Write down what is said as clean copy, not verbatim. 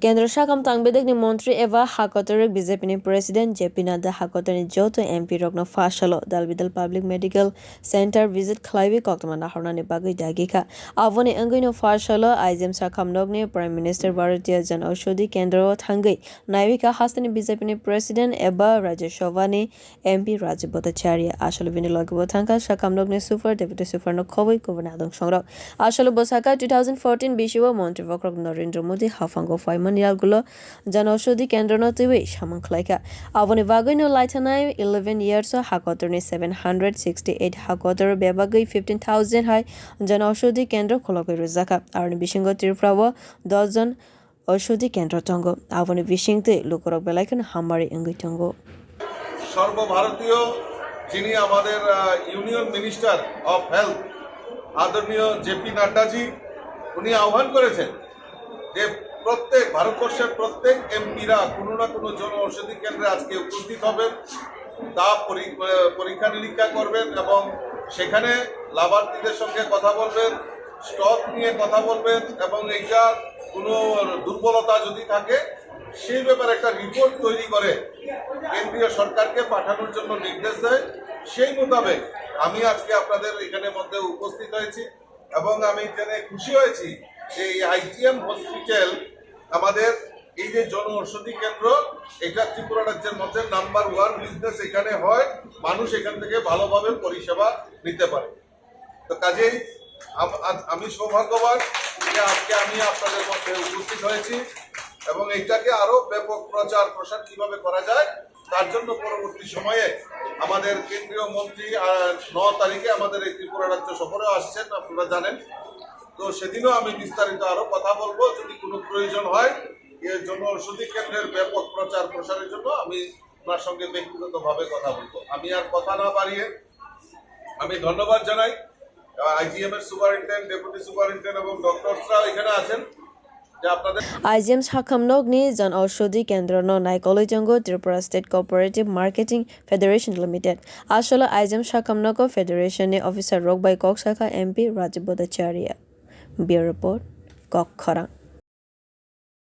Kendra sakham tangbedek ni Montri Eva Hakotorek BJP ni President JP Nada Hakotor ni Joto MP Rokno Fashalo Dalbidal Public Medical Center visit Klaiwi Koktamana Horna ni Bagui Dagika Avoni Anguino Fashalo IGM sakham nogni Prime Minister Bharatiya Jan Aushadhi Kendra Thangai naiwikha hastani BJP ni President Eba Rajeshwani MP Rajib Bhattacharya Ashalo Vini Logibo Thanka sakham nogni Super Deputy Super no Khoboi Governadong Songrok Ashalo Bosaka 2014 Bishiwa Montri Vokrok Narendra Modi Hafango Manialgulo Jan Aushadhi Kendra no Tiwi Shaman Klaika Avoni Vagino Laitanai 11 years Hakotor ni 768 Hakotor Bebagai 15,000 high Jan Aushadhi Kendra Kolokoi Rizaka Arni Bishingo Tirfrawa dozen Aushadhi Kendra Tongo Avoni Bishingte Lukorok Belaikan Hamari Ingi Tongo সর্বভারতীয় যিনি আমাদের union minister of health আদরণীয় JP Naddaji উনি আহ্বান করেছেন যে প্রত্যেক ভারতবর্ষের প্রত্যেক এমপিরা কোনো না কোনো জন ঔষধি কেন্দ্রে আজকে উপস্থিত হবেন তা পরীক্ষা নিরীক্ষা করবেন এবং সেখানে লাভার্থীদের সঙ্গে কথা বলবেন স্টক নিয়ে কথা বলবেন এবং এইটার কোনো দুর্বলতা যদি থাকে সেই ব্যাপারে একটা রিপোর্ট তৈরি করে কেন্দ্রীয় সরকারকে পাঠানোর জন্য নির্দেশ দেয় সেই মোতাবেক আমি আজকে আপনাদের এখানে মধ্যে উপস্থিত হয়েছি এবং আমি জেনে খুশি হয়েছি যে এই IGM হসপিটাল আমাদের এই যে জন ঔষধি কেন্দ্র এটা ত্রিপুরা রাজ্যের মধ্যে নাম্বার 1 বিজনেস এখানে হয় মানুষ এখান থেকে ভালোভাবে পরিষেবা নিতে পারে তো কাজেই আমি সৌভাগ্যবান যে আজকে আমি আপনাদের মধ্যে উপস্থিত হয়েছি এবং এইটাকে আরো ব্যাপক প্রচার প্রসার কিভাবে করা যায় তার জন্য পরবর্তী সময়ে আমাদের কেন্দ্রীয় মন্ত্রী 9 তারিখে আমাদের এই ত্রিপুরা রাজ্য সফরে আসছেন আপনারা জানেন তো সেদিনও আমি বিস্তারিত আরো কথা বলবো যদি কোনো প্রয়োজন হয় এর জন্য ঔষধি কেন্দ্রের ব্যাপক প্রচার প্রসারের জন্য আমি আপনার সঙ্গে ব্যক্তিগতভাবে কথা বলবো আমি আর কথা না বাড়িয়ে আমি ধন্যবাদ জানাই IGM এর সুপারিনটেন্ডেন্ট ডেপুটি সুপারিনটেন্ডেন্ট এবং ডক্টরসরা এখানে আছেন IGM sakham nogni Jan Aushadhi Kendra no Naikolojango Tripura State Cooperative Marketing Federation Limited Asholo IGM sakham nogo Federation ni Officer Rokbai Koksaka MP Rajib Bhattacharya Bureau Report Kokhara